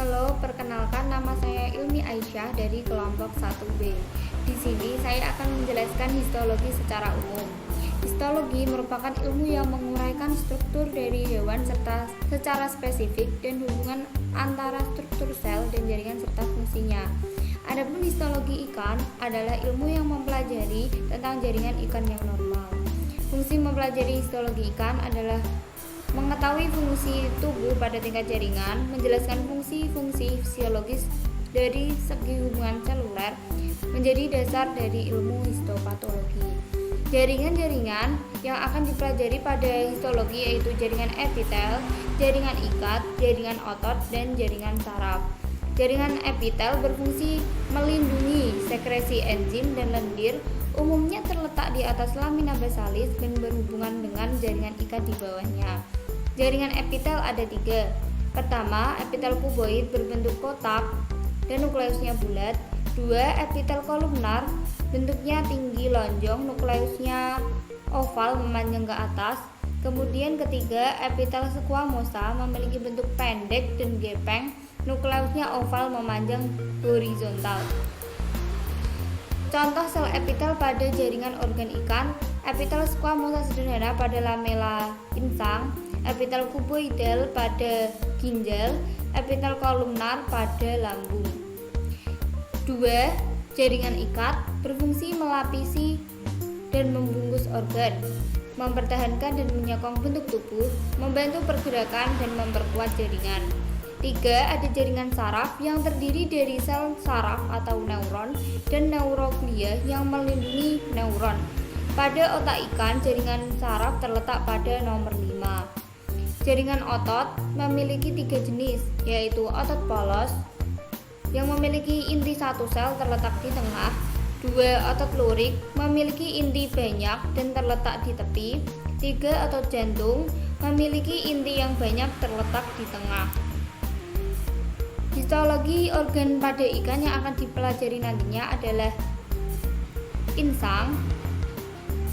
Halo, perkenalkan nama saya Ilmi Aisyah dari kelompok 1B. Di sini saya akan menjelaskan histologi secara umum. Histologi merupakan ilmu yang menguraikan struktur dari hewan serta secara spesifik dan hubungan antara struktur sel dan jaringan serta fungsinya. Adapun histologi ikan adalah ilmu yang mempelajari tentang jaringan ikan yang normal. Fungsi mempelajari histologi ikan adalah mengetahui fungsi tubuh pada tingkat jaringan, menjelaskan fungsi-fungsi fisiologis dari segi hubungan seluler, menjadi dasar dari ilmu histopatologi. Jaringan-jaringan yang akan dipelajari pada histologi yaitu jaringan epitel, jaringan ikat, jaringan otot, dan jaringan saraf. Jaringan epitel berfungsi melindungi sekresi enzim dan lendir, umumnya terletak di atas lamina basalis dan berhubungan dengan jaringan ikat di bawahnya. Jaringan epitel ada 3. Pertama, epitel kuboid berbentuk kotak dan nukleusnya bulat. 2. Epitel kolumnar, bentuknya tinggi lonjong, nukleusnya oval memanjang ke atas. Kemudian ketiga, epitel squamosa memiliki bentuk pendek dan gepeng, nukleusnya oval memanjang horizontal. Contoh sel epitel pada jaringan organ ikan: epitel squamosa sederhana pada lamela insang, epitel kuboidal pada ginjal, epitel kolumnar pada lambung. 2. Jaringan ikat berfungsi melapisi dan membungkus organ, mempertahankan dan menyokong bentuk tubuh, membantu pergerakan dan memperkuat jaringan. 3. Ada jaringan saraf yang terdiri dari sel saraf atau neuron dan neuroglia yang melindungi neuron. Pada otak ikan, jaringan saraf terletak pada nomor 5. Jaringan otot memiliki 3 jenis, yaitu otot polos yang memiliki inti 1 sel terletak di tengah. 2. Otot lurik memiliki inti banyak dan terletak di tepi. 3. Otot jantung memiliki inti yang banyak terletak di tengah. Histologi organ pada ikan yang akan dipelajari nantinya adalah insang,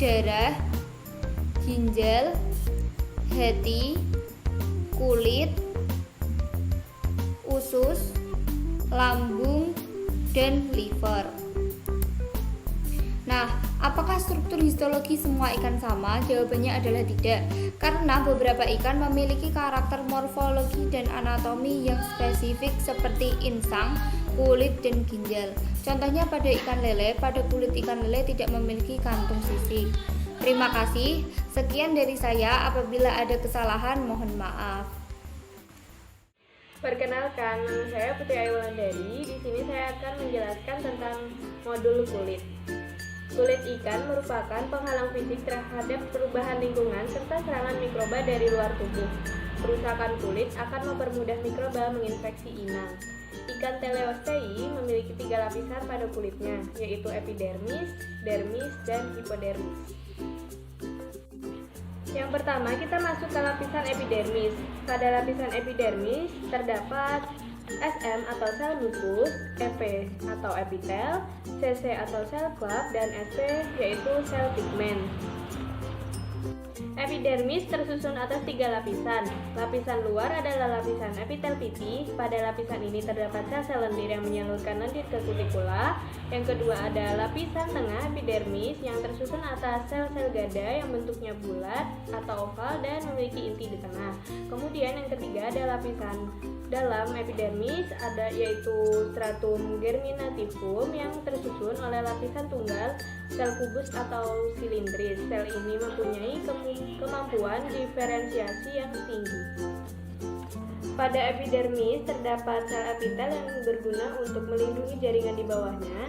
darah, ginjal, hati, kulit, usus, lambung, dan liver. Nah, apakah struktur histologi semua ikan sama? Jawabannya adalah tidak, karena beberapa ikan memiliki karakter morfologi dan anatomi yang spesifik seperti insang, kulit, dan ginjal. Contohnya pada ikan lele, pada kulit ikan lele tidak memiliki kantung sisik. Terima kasih. Sekian dari saya. Apabila ada kesalahan, mohon maaf. Perkenalkan, nama saya Putri Ayu Wulandari. Di sini saya akan menjelaskan tentang modul kulit. Kulit ikan merupakan penghalang fisik terhadap perubahan lingkungan serta serangan mikroba dari luar tubuh. Kerusakan kulit akan mempermudah mikroba menginfeksi inang. Ikan teleostei memiliki 3 lapisan pada kulitnya, yaitu epidermis, dermis, dan hipodermis. Yang pertama, kita masuk ke lapisan epidermis. Pada lapisan epidermis terdapat SM atau sel mukus, EP atau epitel, CC atau sel klak, dan SP yaitu sel pigmen. Epidermis tersusun atas 3 lapisan. Lapisan luar adalah lapisan epitel pipi. Pada lapisan ini terdapat sel-sel lendir yang menyalurkan lendir ke kutikula. Yang kedua ada lapisan tengah epidermis yang tersusun atas sel-sel gada yang bentuknya bulat atau oval dan memiliki inti di tengah. Kemudian yang ketiga ada lapisan dalam epidermis yaitu stratum germinativum yang tersusun oleh lapisan tunggal sel kubus atau silindris. Sel ini mempunyai kemampuan diferensiasi yang tinggi. Pada epidermis terdapat sel epitel yang berguna untuk melindungi jaringan di bawahnya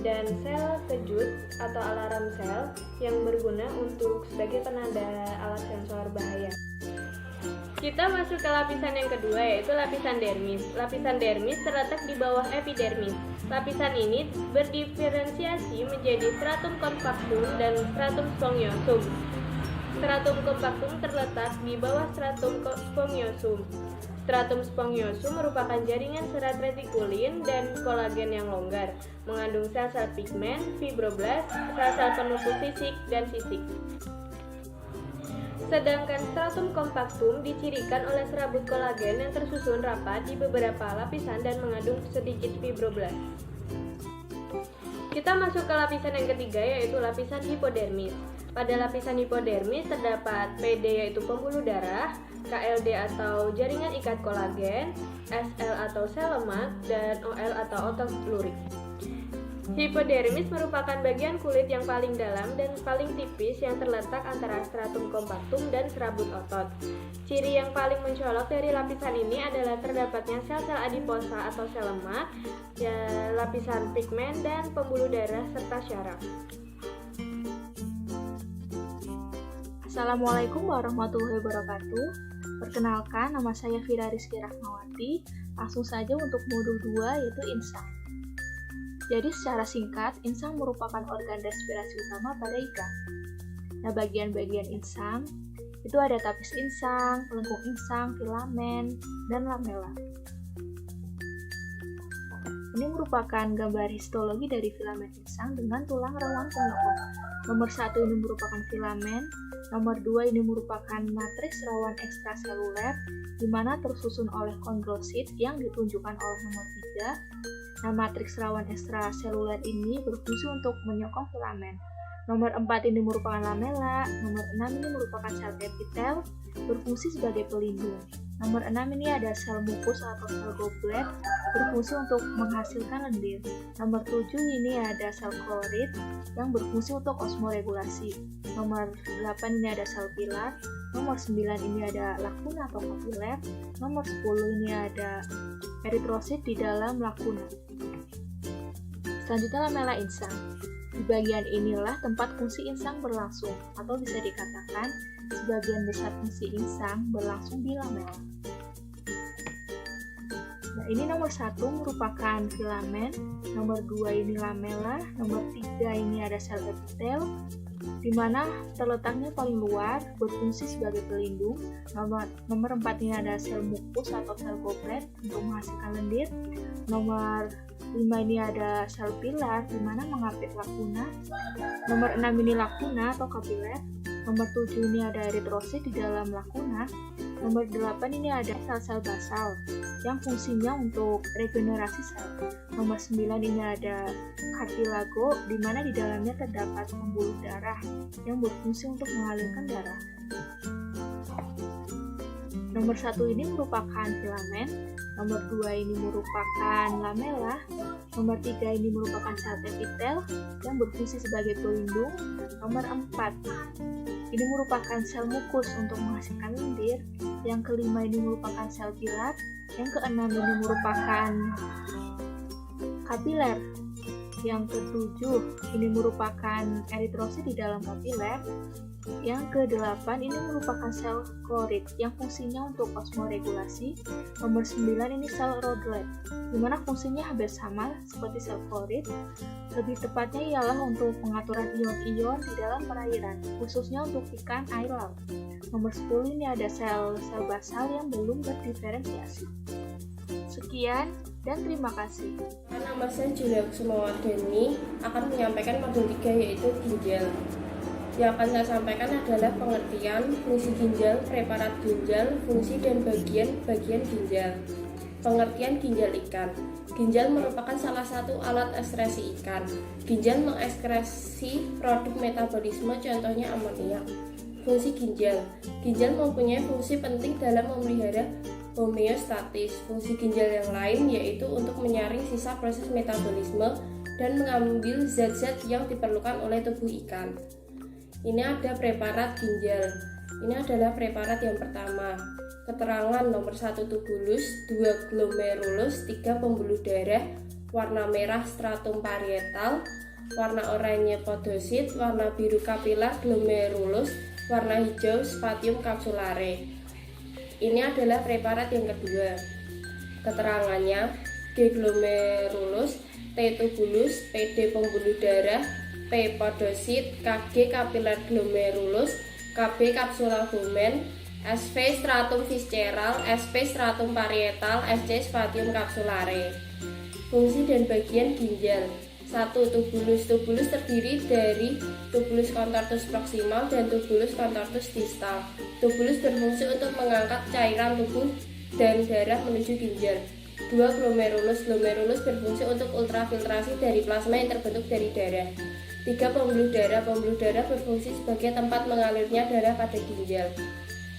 dan sel kejut atau alarm sel yang berguna untuk sebagai penanda alat sensor bahaya. Kita masuk ke lapisan yang kedua, yaitu lapisan dermis. Lapisan dermis terletak di bawah epidermis. Lapisan ini berdiferensiasi menjadi stratum compactum dan stratum spongiosum. Stratum compactum terletak di bawah stratum spongiosum. Stratum spongiosum merupakan jaringan serat retikulin dan kolagen yang longgar, mengandung sel-sel pigmen, fibroblast, sel-sel penutup sisik, dan sisik. Sedangkan stratum compactum dicirikan oleh serabut kolagen yang tersusun rapat di beberapa lapisan dan mengandung sedikit fibroblast. Kita masuk ke lapisan yang ketiga, yaitu lapisan hipodermis. Pada lapisan hipodermis terdapat PD yaitu pembuluh darah, KLD atau jaringan ikat kolagen, SL atau sel lemak, dan OL atau otot lurik. Hipodermis merupakan bagian kulit yang paling dalam dan paling tipis yang terletak antara stratum compactum dan serabut otot. Ciri yang paling mencolok dari lapisan ini adalah terdapatnya sel-sel adiposa atau sel lemak, lapisan pigmen, dan pembuluh darah serta syaraf. Assalamualaikum warahmatullahi wabarakatuh. Perkenalkan, nama saya Fira Rizky Rahmawati. Langsung saja untuk modul 2 yaitu insang. Jadi secara singkat, insang merupakan organ respirasi utama pada ikan. Nah, bagian-bagian insang itu ada tapis insang, pelengkung insang, filamen, dan lamela. Ini merupakan gambar histologi dari filamen insang dengan tulang rawan penyokong. Nomor 1 ini merupakan filamen, nomor 2 ini merupakan matriks rawan ekstraseluler, di mana tersusun oleh kondrosit yang ditunjukkan oleh nomor 3. Nah, matriks rawan ekstraseluler ini berfungsi untuk menyokong filamen. Nomor 4 ini merupakan lamela, nomor 6 ini merupakan sel epitel, berfungsi sebagai pelindung. Nomor 6 ini ada sel mukus atau sel goblet, berfungsi untuk menghasilkan lendir. Nomor 7 ini ada sel klorid yang berfungsi untuk osmoregulasi. Nomor 8 ini ada sel pilar. Nomor 9 ini ada lakuna atau kapiler. Nomor 10 ini ada eritrosit di dalam lakuna. Selanjutnya lamela insang. Di bagian inilah tempat fungsi insang berlangsung, atau bisa dikatakan sebagian besar fungsi insang berlangsung di lamela. Nah, ini nomor 1 merupakan filamen, nomor 2 ini lamela, nomor 3 ini ada sel epitel, di mana terletaknya paling luar, berfungsi sebagai pelindung. Nomor 4 ini ada sel mukus atau sel goblet untuk menghasilkan lendir. Nomor 5 ini ada sel pilar, di mana mengapit lakuna. Nomor 6 ini lakuna atau kapiler. Nomor 7 ini ada eritrosit di dalam lakuna. Nomor 8 ini ada sel-sel basal yang fungsinya untuk regenerasi sel. Nomor 9 ini ada kartilago, di mana di dalamnya terdapat pembuluh darah yang berfungsi untuk mengalirkan darah. Nomor 1 ini merupakan filamen, nomor 2 ini merupakan lamela, nomor 3 ini merupakan sel epitel yang berfungsi sebagai pelindung, nomor 4 ini merupakan sel mukus untuk menghasilkan lendir, yang kelima ini merupakan sel pilar, yang keenam ini merupakan kapiler, yang ketujuh ini merupakan eritrosit di dalam kapiler, yang ke-8 ini merupakan sel klorid yang fungsinya untuk osmoregulasi. Nomor 9 ini sel rodlet, di mana fungsinya hampir sama seperti sel klorid. Lebih tepatnya ialah untuk pengaturan ion-ion di dalam perairan, khususnya untuk ikan air laut. Nomor 10 ini ada sel-sel basal yang belum berdiferensiasi. Sekian dan terima kasih. Nama saya Julia Kusumawardhani akan menyampaikan modul 3 yaitu ginjal. Yang akan saya sampaikan adalah pengertian fungsi ginjal, preparat ginjal, fungsi dan bagian-bagian ginjal. Pengertian ginjal ikan. Ginjal merupakan salah satu alat ekskresi ikan. Ginjal mengekskresi produk metabolisme, contohnya amoniak. Fungsi ginjal. Ginjal mempunyai fungsi penting dalam memelihara homeostatis. Fungsi ginjal yang lain yaitu untuk menyaring sisa proses metabolisme dan mengambil zat-zat yang diperlukan oleh tubuh ikan. Ini ada preparat ginjal. Ini adalah preparat yang pertama. Keterangan nomor 1 tubulus, 2 glomerulus, 3 pembuluh darah, warna merah stratum parietal, warna oranye podosit, warna biru kapilar glomerulus, warna hijau spatium capsulare. Ini adalah preparat yang kedua. Keterangannya G glomerulus, T tubulus, PD pembuluh darah, P podosit, KG kapilar glomerulus, KB kapsulabumen, SV stratum visceral, SP stratum parietal, SC spatium capsulare. Fungsi dan bagian ginjal. 1. Tubulus. Tubulus terdiri dari tubulus contortus proximal dan tubulus contortus distal. Tubulus berfungsi untuk mengangkat cairan tubuh dan darah menuju ginjal. 2. Glomerulus. Glomerulus berfungsi untuk ultrafiltrasi dari plasma yang terbentuk dari darah. 3. Pembuluh darah. Pembuluh darah berfungsi sebagai tempat mengalirnya darah pada ginjal.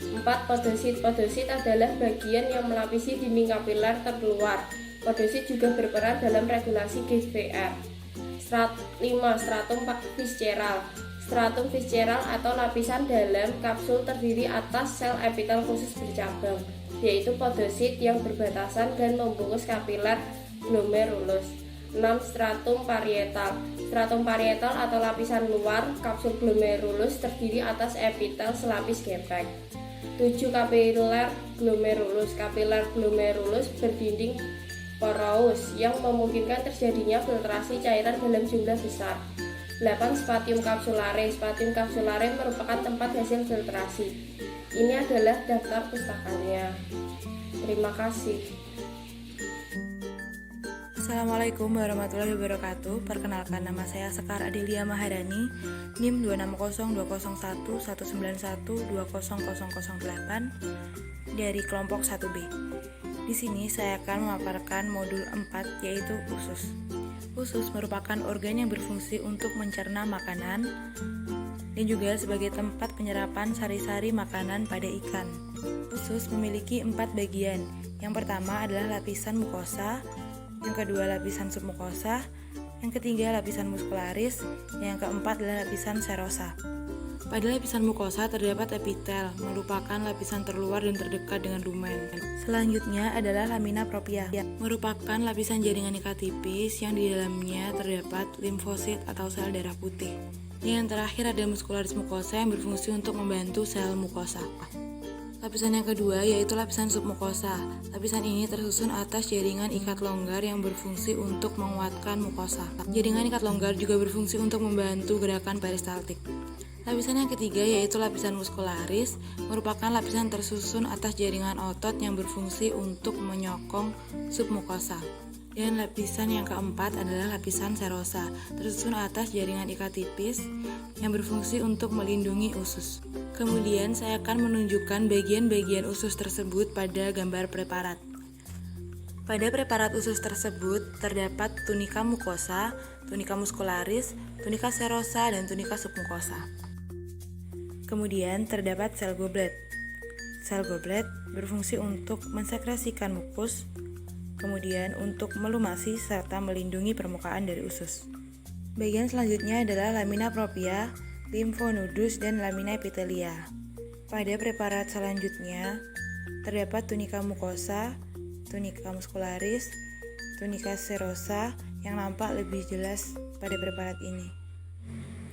4. Podosit. Podosit adalah bagian yang melapisi dinding kapiler terluar. Podosit juga berperan dalam regulasi GVR. 5. Stratum visceral. Stratum visceral atau lapisan dalam kapsul terdiri atas sel epitel khusus bercabang, yaitu podosit yang berbatasan dan membungkus kapiler glomerulus. 6. Stratum parietal. Stratum parietal atau lapisan luar kapsul glomerulus terdiri atas epitel selapis gepeng. 7. Kapiler glomerulus. Kapiler glomerulus berdinding porous yang memungkinkan terjadinya filtrasi cairan dalam jumlah besar. 8. Spatium capsulare. Spatium capsulare merupakan tempat hasil filtrasi. Ini adalah daftar pustakanya. Terima kasih. Assalamualaikum warahmatullahi wabarakatuh. Perkenalkan, nama saya Sekar Adelia Maharani, NIM 2602011120008 dari kelompok 1B. Di sini saya akan memaparkan modul 4, yaitu usus. Usus merupakan organ yang berfungsi untuk mencerna makanan dan juga sebagai tempat penyerapan sari-sari makanan pada ikan. Usus memiliki 4 bagian. Yang pertama adalah lapisan mukosa, yang kedua lapisan submukosa, yang ketiga lapisan muskularis, yang keempat adalah lapisan serosa. Pada lapisan mukosa terdapat epitel, merupakan lapisan terluar dan terdekat dengan lumen. Selanjutnya adalah lamina propria, merupakan lapisan jaringan ikat tipis yang di dalamnya terdapat limfosit atau sel darah putih. Yang terakhir ada muskularis mukosa yang berfungsi untuk membantu sel mukosa. Lapisan yang kedua yaitu lapisan submukosa. Lapisan ini tersusun atas jaringan ikat longgar yang berfungsi untuk menguatkan mukosa. Jaringan ikat longgar juga berfungsi untuk membantu gerakan peristaltik. Lapisan yang ketiga yaitu lapisan muskularis, merupakan lapisan tersusun atas jaringan otot yang berfungsi untuk menyokong submukosa. Dan lapisan yang keempat adalah lapisan serosa, tersusun atas jaringan ikat tipis yang berfungsi untuk melindungi usus. Kemudian saya akan menunjukkan bagian-bagian usus tersebut pada gambar preparat. Pada preparat usus tersebut terdapat tunika mukosa, tunika muskularis, tunika serosa, dan tunika submukosa. Kemudian terdapat sel goblet. Sel goblet berfungsi untuk mensekresikan mukus, kemudian untuk melumasi serta melindungi permukaan dari usus. Bagian selanjutnya adalah lamina propria, limfonodus, dan lamina epitelia. Pada preparat selanjutnya terdapat tunika mukosa, tunika muskularis, tunika serosa yang nampak lebih jelas pada preparat ini.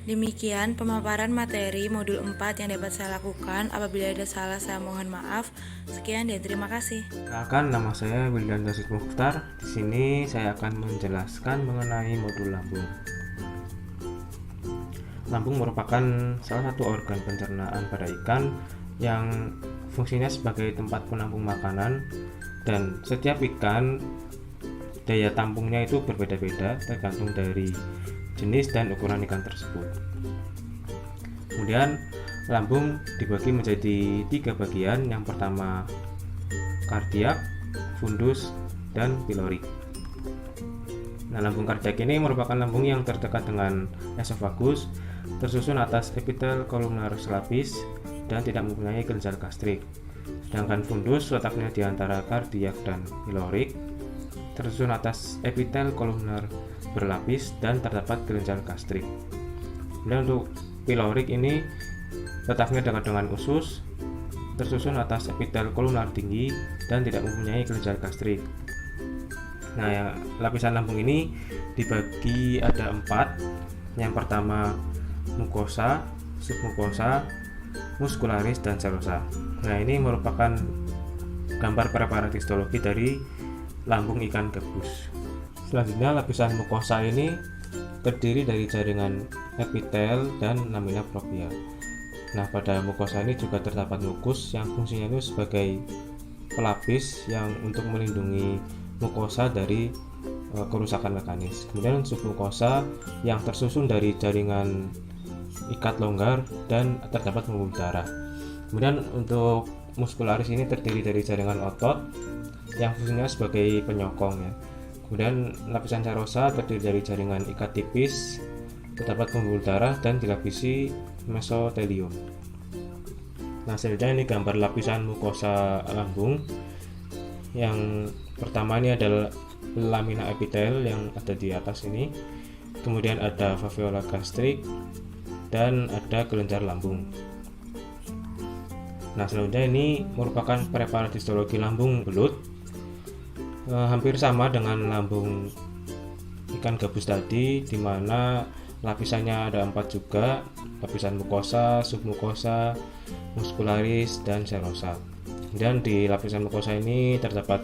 Demikian pemaparan materi modul 4 yang dapat saya lakukan. Apabila ada salah saya mohon maaf. Sekian dan terima kasih. Perkenalkan, nama saya Wildan Dasid Mukhtar. Di sini saya akan menjelaskan mengenai modul lambung. Lambung merupakan salah satu organ pencernaan pada ikan yang fungsinya sebagai tempat penampung makanan, dan setiap ikan daya tampungnya itu berbeda-beda tergantung dari jenis dan ukuran ikan tersebut. Kemudian lambung dibagi menjadi 3 bagian. Yang pertama kardiak, fundus, dan pilorik. Nah, lambung kardiak ini merupakan lambung yang terdekat dengan esofagus, tersusun atas epitel kolumnar selapis dan tidak mempunyai kelenjar gastrik. Sedangkan fundus letaknya di antara kardiak dan pilorik, tersusun atas epitel kolumnar berlapis dan terdapat kelenjar gastrik. Kemudian untuk pilorik ini letaknya dekat dengan usus, tersusun atas epitel kolumnar tinggi dan tidak mempunyai kelenjar gastrik. Nah, lapisan lambung ini dibagi ada 4. Yang pertama mukosa, submukosa, muskularis, dan serosa. Nah, ini merupakan gambar preparat histologi dari lambung ikan gabus. Selanjutnya lapisan mukosa ini terdiri dari jaringan epitel dan lamina propria. Nah, pada mukosa ini juga terdapat mukus yang fungsinya itu sebagai pelapis yang untuk melindungi mukosa dari kerusakan mekanis. Kemudian submukosa yang tersusun dari jaringan ikat longgar dan terdapat pembuluh darah. Kemudian untuk muskularis ini terdiri dari jaringan otot yang fungsinya sebagai penyokong ya. Kemudian lapisan serosa terdiri dari jaringan ikat tipis, terdapat pembuluh darah dan dilapisi mesotelium. Nah, selanjutnya ini gambar lapisan mukosa lambung. Yang pertama ini adalah lamina epitel yang ada di atas ini. Kemudian ada vaveola gastrik dan ada kelenjar lambung. Nah, selanjutnya ini merupakan preparat histologi lambung belut. Hampir sama dengan lambung ikan gabus tadi, di mana lapisannya ada 4 juga, lapisan mukosa, submukosa, muskularis, dan serosa. Dan di lapisan mukosa ini terdapat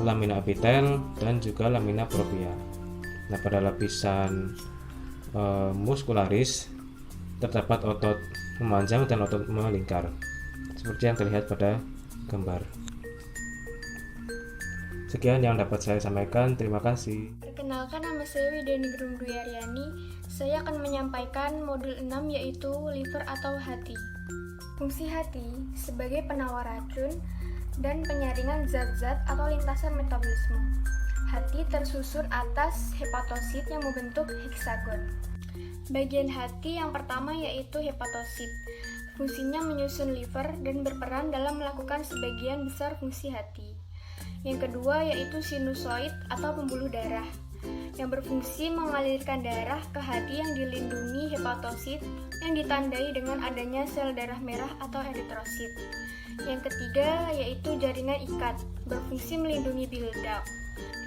lamina epitel dan juga lamina propria. Nah, pada lapisan muskularis terdapat otot memanjang dan otot melingkar, seperti yang terlihat pada gambar. Sekian yang dapat saya sampaikan, terima kasih. Perkenalkan, nama saya Widyaningrum Dwi Aryani. Saya akan menyampaikan modul 6 yaitu liver atau hati. Fungsi hati sebagai penawar racun dan penyaringan zat-zat atau lintasan metabolisme. Hati tersusun atas hepatosit yang membentuk heksagon. Bagian hati yang pertama yaitu hepatosit. Fungsinya menyusun liver dan berperan dalam melakukan sebagian besar fungsi hati. Yang kedua yaitu sinusoid atau pembuluh darah, yang berfungsi mengalirkan darah ke hati yang dilindungi hepatosit yang ditandai dengan adanya sel darah merah atau eritrosit. Yang ketiga yaitu jaringan ikat, berfungsi melindungi bile duct.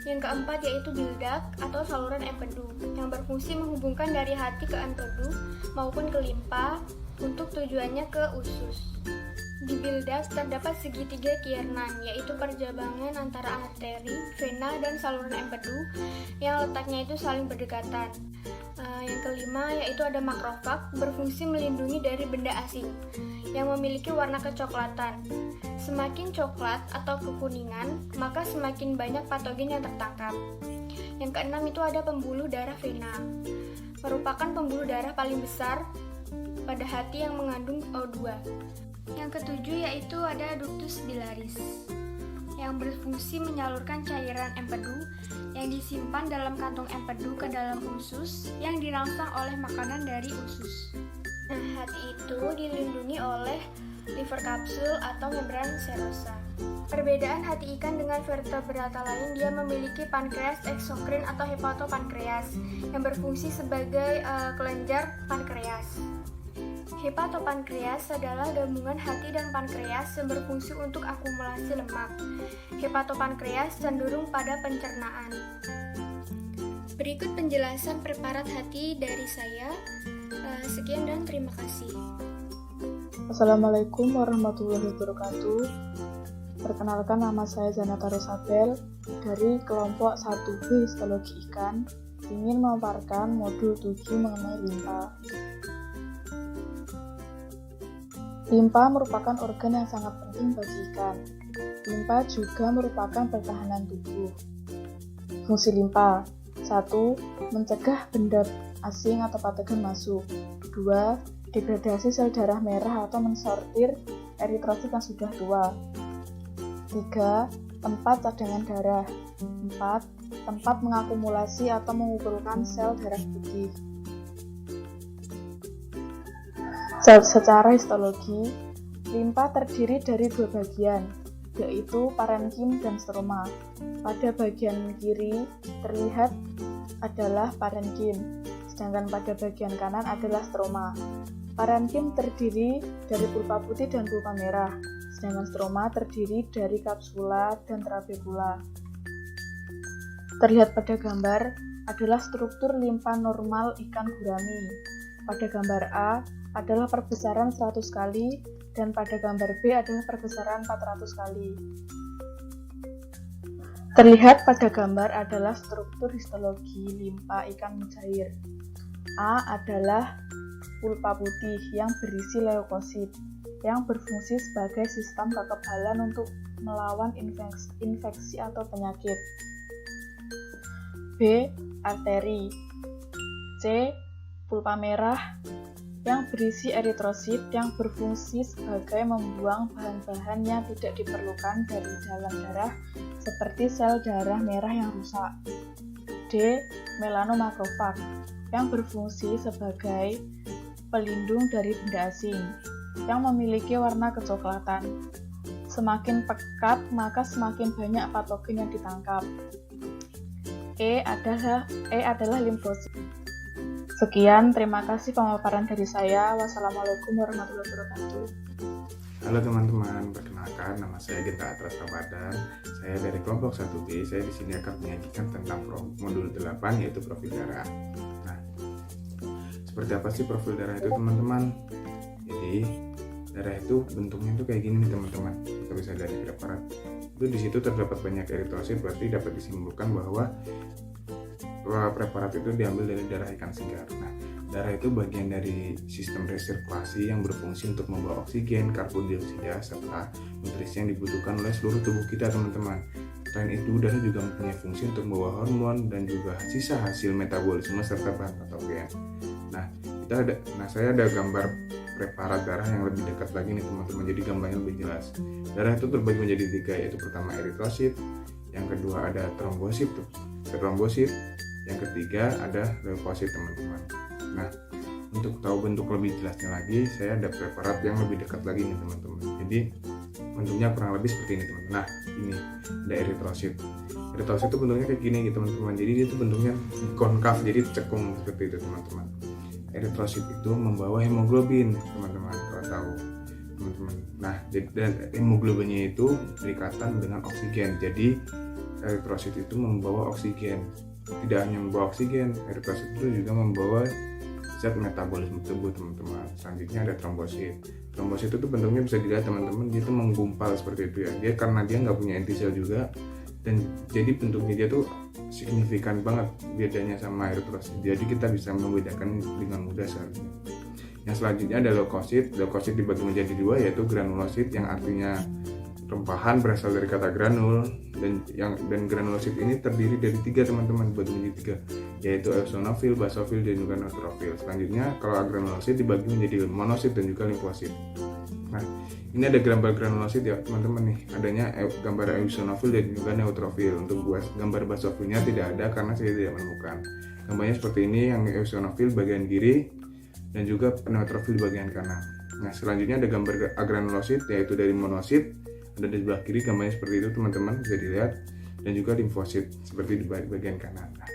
Yang keempat yaitu bile duct atau saluran empedu, yang berfungsi menghubungkan dari hati ke empedu maupun ke limpa untuk tujuannya ke usus. Di bile duct terdapat segitiga Kiernan, yaitu perjabangan antara arteri, vena, dan saluran empedu yang letaknya itu saling berdekatan. Yang kelima yaitu ada makrofag, berfungsi melindungi dari benda asing yang memiliki warna kecoklatan. Semakin coklat atau kekuningan, maka semakin banyak patogen yang tertangkap. Yang keenam itu ada pembuluh darah vena, merupakan pembuluh darah paling besar pada hati yang mengandung O2. Yang ketujuh yaitu ada ductus biliaris, yang berfungsi menyalurkan cairan empedu yang disimpan dalam kantong empedu ke dalam usus yang dirangsang oleh makanan dari usus. Nah, hati itu dilindungi oleh liver kapsul atau membran serosa. Perbedaan hati ikan dengan vertebrata lain, dia memiliki pankreas eksokrin atau hepatopankreas yang berfungsi sebagai kelenjar pankreas. Hepatopankreas adalah gabungan hati dan pankreas yang berfungsi untuk akumulasi lemak. Hepatopankreas cenderung pada pencernaan. Berikut penjelasan preparat hati dari saya. Sekian dan terima kasih. Assalamualaikum warahmatullahi wabarakatuh. Perkenalkan, nama saya Zanata Rosabel dari kelompok 1B Histologi Ikan, ingin memaparkan modul 7 mengenai limpa. Limpa merupakan organ yang sangat penting bagi ikan. Limpa juga merupakan pertahanan tubuh. Fungsi limpa: 1. Mencegah benda asing atau patogen masuk. 2. Degradasi sel darah merah atau mensortir eritrosit yang sudah tua. 3. Tempat cadangan darah. 4. Tempat mengakumulasi atau mengumpulkan sel darah putih. Secara histologi, limpa terdiri dari 2 bagian, yaitu parenkim dan stroma. Pada bagian kiri terlihat adalah parenkim, sedangkan pada bagian kanan adalah stroma. Parenkim terdiri dari pulpa putih dan pulpa merah, sedangkan stroma terdiri dari kapsula dan trabekula. Terlihat pada gambar adalah struktur limpa normal ikan gurami. Pada gambar A adalah perbesaran 100 kali dan pada gambar B adalah perbesaran 400 kali. Terlihat pada gambar adalah struktur histologi limpa ikan mujair. A adalah pulpa putih yang berisi leukosit yang berfungsi sebagai sistem kekebalan untuk melawan infeksi atau penyakit. B. Arteri. C. Pulpa merah yang berisi eritrosit yang berfungsi sebagai membuang bahan-bahan yang tidak diperlukan dari dalam darah seperti sel darah merah yang rusak. D. Melanomakrofag yang berfungsi sebagai pelindung dari benda asing yang memiliki warna kecoklatan. Semakin pekat, maka semakin banyak patogen yang ditangkap. E adalah limfosit. Sekian, terima kasih pemaparan dari saya. Wassalamualaikum warahmatullahi wabarakatuh. Halo teman-teman, perkenalkan nama saya Genta Atras Ramadan. Saya dari kelompok 1B. Saya di sini akan menyajikan tentang modul 8 yaitu profil darah. Nah, seperti apa sih profil darah itu, teman-teman? Jadi, darah itu bentuknya itu kayak gini nih, teman-teman. Kita bisa dari preparat. Itu di situ terdapat banyak eritrosit, berarti dapat disimpulkan bahwa preparat itu diambil dari darah ikan segar. Nah, darah itu bagian dari sistem resirkulasi yang berfungsi untuk membawa oksigen, karbon dioksida, serta nutrisi yang dibutuhkan oleh seluruh tubuh kita, teman-teman. Selain itu, darah juga mempunyai fungsi untuk membawa hormon dan juga sisa hasil metabolisme serta bahan patogen. Nah, saya ada gambar preparat darah yang lebih dekat lagi nih, teman-teman. Jadi gambarnya lebih jelas. Darah itu terbagi menjadi 3, yaitu pertama eritrosit, yang kedua ada trombosit, yang ketiga ada leukosit, teman-teman. Nah, untuk tahu bentuk lebih jelasnya lagi, saya ada preparat yang lebih dekat lagi nih, teman-teman. Jadi bentuknya kurang lebih seperti ini, teman-teman. Nah, ini ada eritrosit. Eritrosit itu bentuknya kayak gini gitu, teman-teman. Jadi dia itu bentuknya konkav, jadi cekung seperti itu, teman-teman. Eritrosit itu membawa hemoglobin, teman-teman, kalau tahu, teman-teman. Nah, dan hemoglobinnya itu berikatan dengan oksigen. Jadi eritrosit itu membawa oksigen. Tidak hanya membawa oksigen, eritrosit itu juga membawa zat metabolisme tubuh, teman-teman. Selanjutnya ada trombosit. Trombosit itu bentuknya bisa dilihat, teman-teman, dia itu menggumpal seperti itu ya. Dia karena dia nggak punya intisel juga, dan jadi bentuknya dia tuh signifikan banget bedanya sama eritrosit. Jadi kita bisa membedakan dengan mudah seharusnya. Yang selanjutnya ada leukosit. Leukosit dibagi menjadi 2, yaitu granulosit yang artinya rempahan, berasal dari kata granul, dan granulosit ini terdiri dari 3, teman-teman, dibagi menjadi 3, yaitu eosinofil, basofil, dan juga neutrofil. Selanjutnya kalau granulosit dibagi menjadi monosit dan juga limfosit. Nah, ini ada gambar granulosit ya, teman-teman nih. Adanya gambar eosinofil dan juga neutrofil. Untuk gambar basofilnya tidak ada karena saya tidak menemukan. Gambarnya seperti ini, yang eosinofil bagian kiri dan juga neutrofil bagian kanan. Nah, selanjutnya ada gambar agranulosit, yaitu dari monosit. Ada di sebelah kiri, gambarnya seperti itu, teman-teman, bisa dilihat. Dan juga limfosit seperti di bagian kanan. Nah,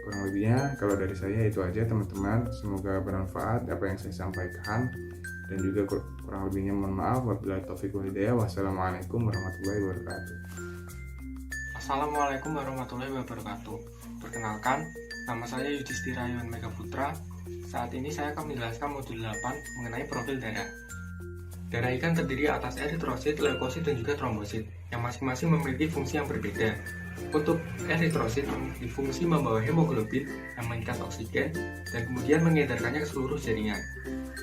kurang lebihnya kalau dari saya itu aja, teman-teman. Semoga bermanfaat apa yang saya sampaikan, dan juga kurang lebihnya mohon maaf. Wabillahi taufiq wal hidayah. Wassalamualaikum warahmatullahi wabarakatuh. Assalamualaikum warahmatullahi wabarakatuh. Perkenalkan, nama saya Yudhistira Yon Megaputra. Saat ini saya akan menjelaskan modul 8 mengenai profil darah. Darah ikan terdiri atas eritrosit, leukosit, dan juga trombosit, yang masing-masing memiliki fungsi yang berbeda. Untuk eritrosit memiliki fungsi membawa hemoglobin yang mengikat oksigen dan kemudian mengedarkannya ke seluruh jaringan.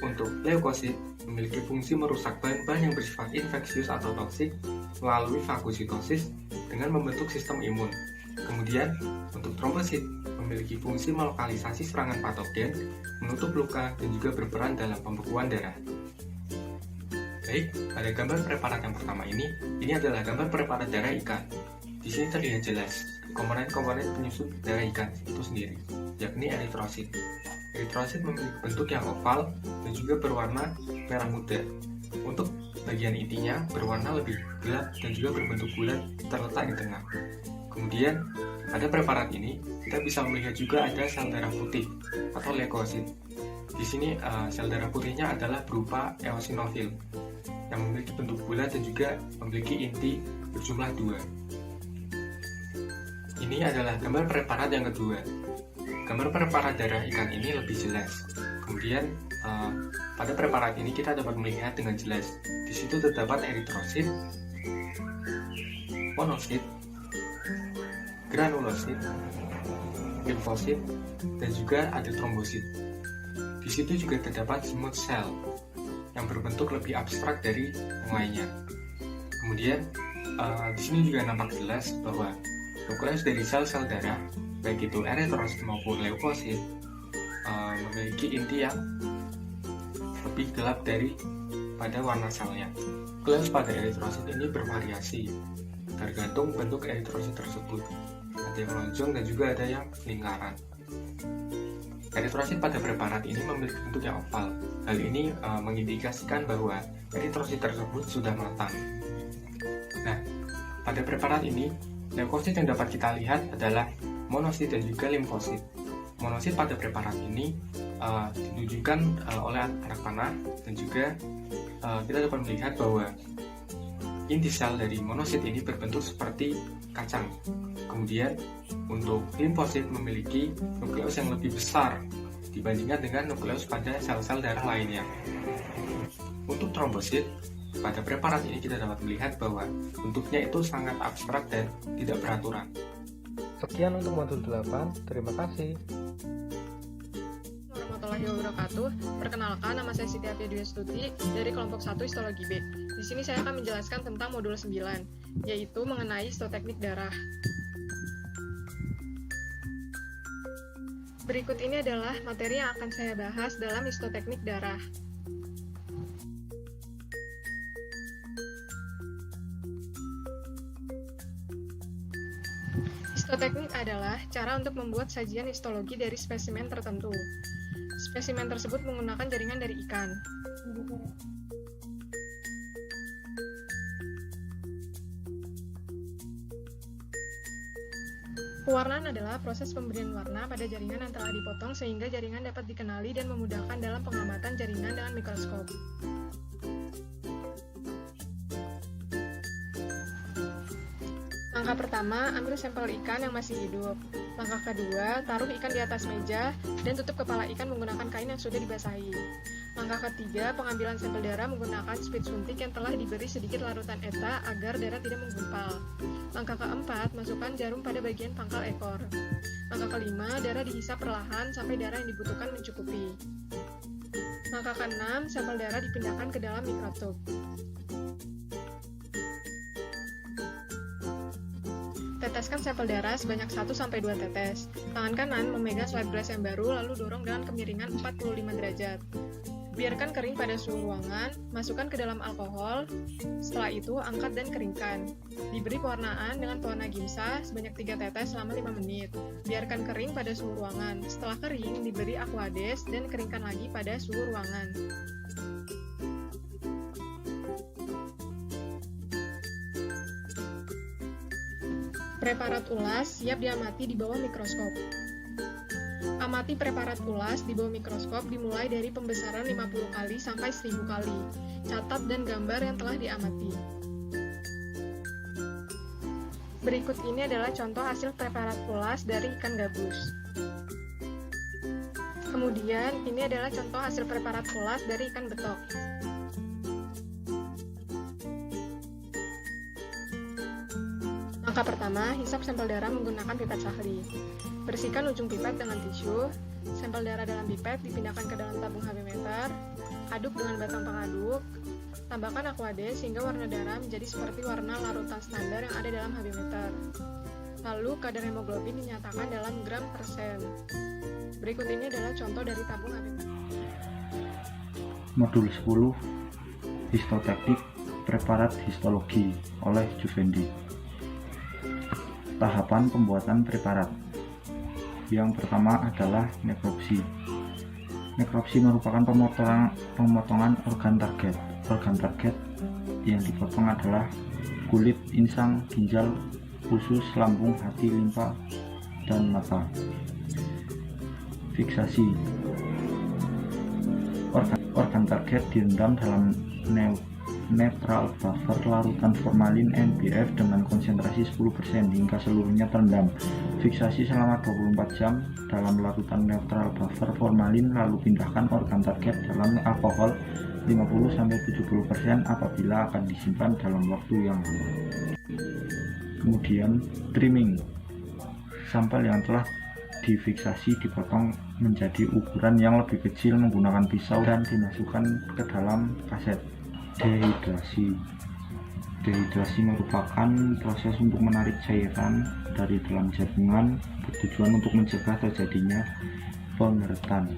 Untuk leukosit memiliki fungsi merusak bahan-bahan yang bersifat infeksius atau toksik melalui fagositosis dengan membentuk sistem imun. Kemudian untuk trombosit memiliki fungsi melokalisasi serangan patogen, menutup luka, dan juga berperan dalam pembekuan darah. Baik, pada gambar preparat yang pertama ini adalah gambar preparat darah ikan. Di sini terlihat jelas komponen-komponen penyusun darah ikan itu sendiri, yakni eritrosit. Eritrosit memiliki bentuk yang oval dan juga berwarna merah muda. Untuk bagian intinya berwarna lebih gelap dan juga berbentuk bulat terletak di tengah. Kemudian pada preparat ini kita bisa melihat juga ada sel darah putih atau leukosit. Di sini sel darah putihnya adalah berupa eosinofil yang memiliki bentuk bulat dan juga memiliki inti berjumlah 2. Ini adalah gambar preparat yang kedua. Gambar preparat darah ikan ini lebih jelas. Kemudian pada preparat ini kita dapat melihat dengan jelas. Di situ terdapat eritrosit, monosit, granulosit, limfosit, dan juga ada trombosit. Di situ juga terdapat smooth cell yang berbentuk lebih abstrak dari yang lainnya. Kemudian di sini juga nampak jelas bahwa nukleus dari sel-sel darah baik itu eritrosit maupun leukosit, memiliki inti yang lebih gelap pada warna selnya. Nukleus pada eritrosit ini bervariasi tergantung bentuk eritrosit tersebut. Ada yang lonjong dan juga ada yang lingkaran. Eritrosit pada preparat ini memiliki bentuk yang oval. Hal ini mengindikasikan bahwa eritrosit tersebut sudah matang. Nah, pada preparat ini, leukosit yang dapat kita lihat adalah monosit dan juga limfosit. Monosit pada preparat ini ditunjukkan oleh anak panah, dan juga kita dapat melihat bahwa inti sel dari monosit ini berbentuk seperti kacang. Kemudian untuk limfosit memiliki nukleus yang lebih besar dibandingkan dengan nukleus pada sel-sel darah lainnya. Untuk trombosit, pada preparat ini kita dapat melihat bahwa bentuknya itu sangat abstrak dan tidak beraturan. Sekian untuk modul 8, terima kasih. Warahmatullahi wabarakatuh. Perkenalkan, nama saya Siti Afia Dwi Astuti dari kelompok 1 Histologi B. Di sini saya akan menjelaskan tentang modul 9, yaitu mengenai histoteknik darah. Berikut ini adalah materi yang akan saya bahas dalam histoteknik darah. Histoteknik adalah cara untuk membuat sajian histologi dari spesimen tertentu. Spesimen tersebut menggunakan jaringan dari ikan. Pewarnaan adalah proses pemberian warna pada jaringan yang telah dipotong sehingga jaringan dapat dikenali dan memudahkan dalam pengamatan jaringan dengan mikroskop. Langkah pertama, ambil sampel ikan yang masih hidup. Langkah kedua, taruh ikan di atas meja dan tutup kepala ikan menggunakan kain yang sudah dibasahi. Langkah ketiga, pengambilan sampel darah menggunakan speed suntik yang telah diberi sedikit larutan ETA agar darah tidak menggumpal. Langkah keempat, masukkan jarum pada bagian pangkal ekor. Langkah kelima, darah dihisap perlahan sampai darah yang dibutuhkan mencukupi. Langkah keenam, sampel darah dipindahkan ke dalam mikrotub. Teteskan sampel darah sebanyak 1-2 tetes. Tangan kanan memegang swab glass yang baru, lalu dorong dengan kemiringan 45 derajat. Biarkan kering pada suhu ruangan, masukkan ke dalam alkohol, setelah itu angkat dan keringkan. Diberi pewarnaan dengan pewarna gimsa sebanyak 3 tetes selama 5 menit. Biarkan kering pada suhu ruangan, setelah kering diberi aquades dan keringkan lagi pada suhu ruangan. Preparat ulas siap diamati di bawah mikroskop. Amati preparat ulas di bawah mikroskop dimulai dari pembesaran 50 kali sampai 1000 kali. Catat dan gambar yang telah diamati. Berikut ini adalah contoh hasil preparat ulas dari ikan gabus. Kemudian, ini adalah contoh hasil preparat ulas dari ikan betok. Langkah pertama, hisap sampel darah menggunakan pipet Sahli. Bersihkan ujung pipet dengan tisu. Sampel darah dalam pipet dipindahkan ke dalam tabung HB meter. Aduk dengan batang pengaduk. Tambahkan aquades sehingga warna darah menjadi seperti warna larutan standar yang ada dalam HB meter. Lalu kadar hemoglobin dinyatakan dalam gram persen. Berikut ini adalah contoh dari tabung HB meter. Modul 10 Histoteknik Preparat Histologi oleh Juvendi. Tahapan pembuatan preparat. Yang pertama adalah nekropsi. Nekropsi merupakan pemotongan organ target. Organ target yang dipotong adalah kulit, insang, ginjal, usus, lambung, hati, limpa, dan mata. Fiksasi. Organ target direndam dalam neutral buffer larutan formalin NBF dengan konsentrasi 10% hingga seluruhnya terendam. Fiksasi selama 24 jam dalam larutan neutral buffer formalin, lalu pindahkan organ target dalam alkohol 50-70% apabila akan disimpan dalam waktu yang lama. Kemudian trimming. Sampel yang telah difiksasi dipotong menjadi ukuran yang lebih kecil menggunakan pisau dan dimasukkan ke dalam kaset. Dehidrasi. Dehidrasi merupakan proses untuk menarik cairan dari dalam jaringan bertujuan untuk mencegah terjadinya pengeretan.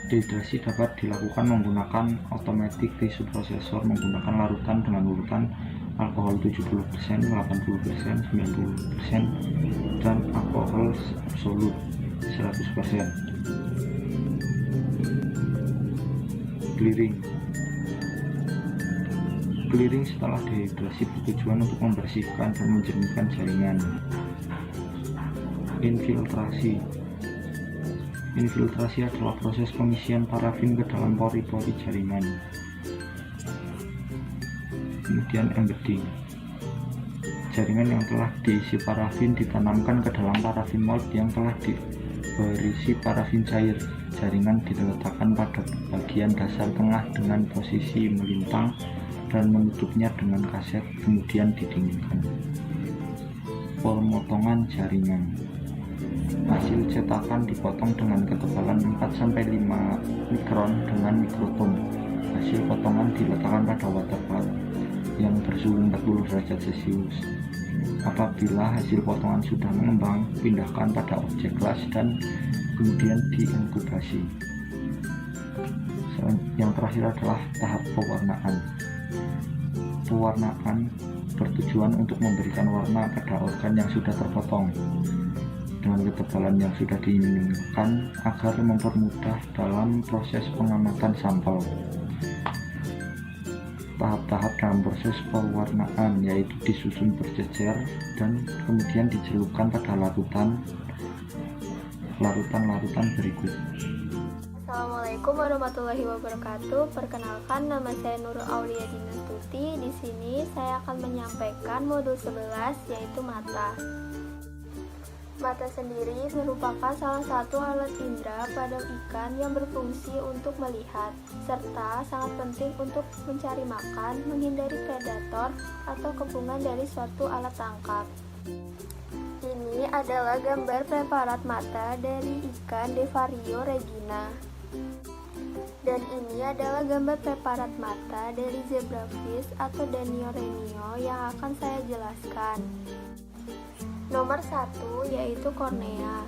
Dehidrasi dapat dilakukan menggunakan automatic tissue processor menggunakan larutan dengan urutan alkohol 70%, 80%, 90%, dan alkohol absolut 100%. Clearing setelah dehidrasi bertujuan untuk membersihkan dan menjernihkan jaringan. Infiltrasi adalah proses pengisian parafin ke dalam pori-pori jaringan. Kemudian embedding. Jaringan yang telah diisi parafin ditanamkan ke dalam parafin mold yang telah berisi parafin cair. Jaringan diletakkan pada bagian dasar tengah dengan posisi melintang dan menutupnya dengan kaset, kemudian didinginkan. Pemotongan jaringan. Hasil cetakan dipotong dengan ketebalan 4-5 mikron dengan mikrotom. Hasil potongan diletakkan pada waterbath yang bersuhu 40 derajat Celcius. Apabila hasil potongan sudah mengembang, pindahkan pada objek las dan kemudian diinkubasi. Yang terakhir adalah tahap pewarnaan. Pewarnaan bertujuan untuk memberikan warna pada organ yang sudah terpotong dengan ketebalan yang sudah diinginkan agar mempermudah dalam proses pengamatan sampel. Tahap-tahap dalam proses pewarnaan yaitu disusun berjejer dan kemudian dicelupkan pada larutan berikut. Assalamualaikum warahmatullahi wabarakatuh. Perkenalkan, nama saya Nurul Aulia Dinastuti. Di sini saya akan menyampaikan modul 11 yaitu mata. Mata sendiri merupakan salah satu alat indera pada ikan yang berfungsi untuk melihat, serta sangat penting untuk mencari makan, menghindari predator atau kepungan dari suatu alat tangkap. Ini adalah gambar preparat mata dari ikan Devario regina. Dan ini adalah gambar preparat mata dari zebrafish atau Danio renio yang akan saya jelaskan. Nomor 1 yaitu kornea,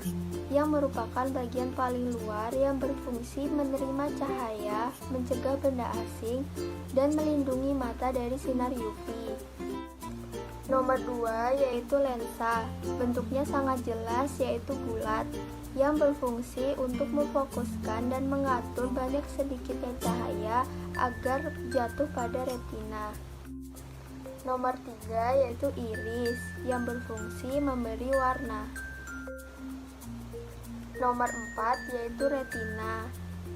yang merupakan bagian paling luar yang berfungsi menerima cahaya, mencegah benda asing, dan melindungi mata dari sinar UV. Nomor 2 yaitu lensa, bentuknya sangat jelas yaitu bulat, yang berfungsi untuk memfokuskan dan mengatur banyak sedikitnya cahaya agar jatuh pada retina. Nomor 3 yaitu iris, yang berfungsi memberi warna. Nomor 4 yaitu retina.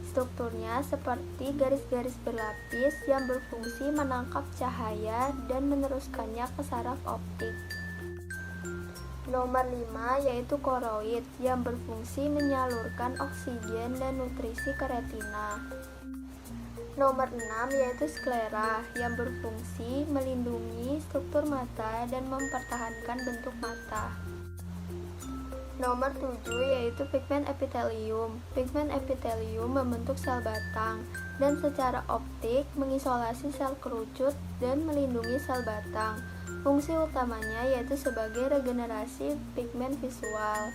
Strukturnya seperti garis-garis berlapis yang berfungsi menangkap cahaya dan meneruskannya ke saraf optik. Nomor 5 yaitu koroid, yang berfungsi menyalurkan oksigen dan nutrisi ke retina. Nomor 6 yaitu sklera, yang berfungsi melindungi struktur mata dan mempertahankan bentuk mata. Nomor 7 yaitu pigmen epitelium. Pigmen epitelium membentuk sel batang dan secara optik mengisolasi sel kerucut dan melindungi sel batang. Fungsi utamanya yaitu sebagai regenerasi pigmen visual.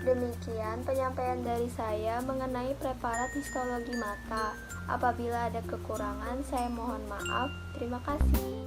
Demikian penyampaian dari saya mengenai preparat histologi mata. Apabila ada kekurangan, saya mohon maaf. Terima kasih.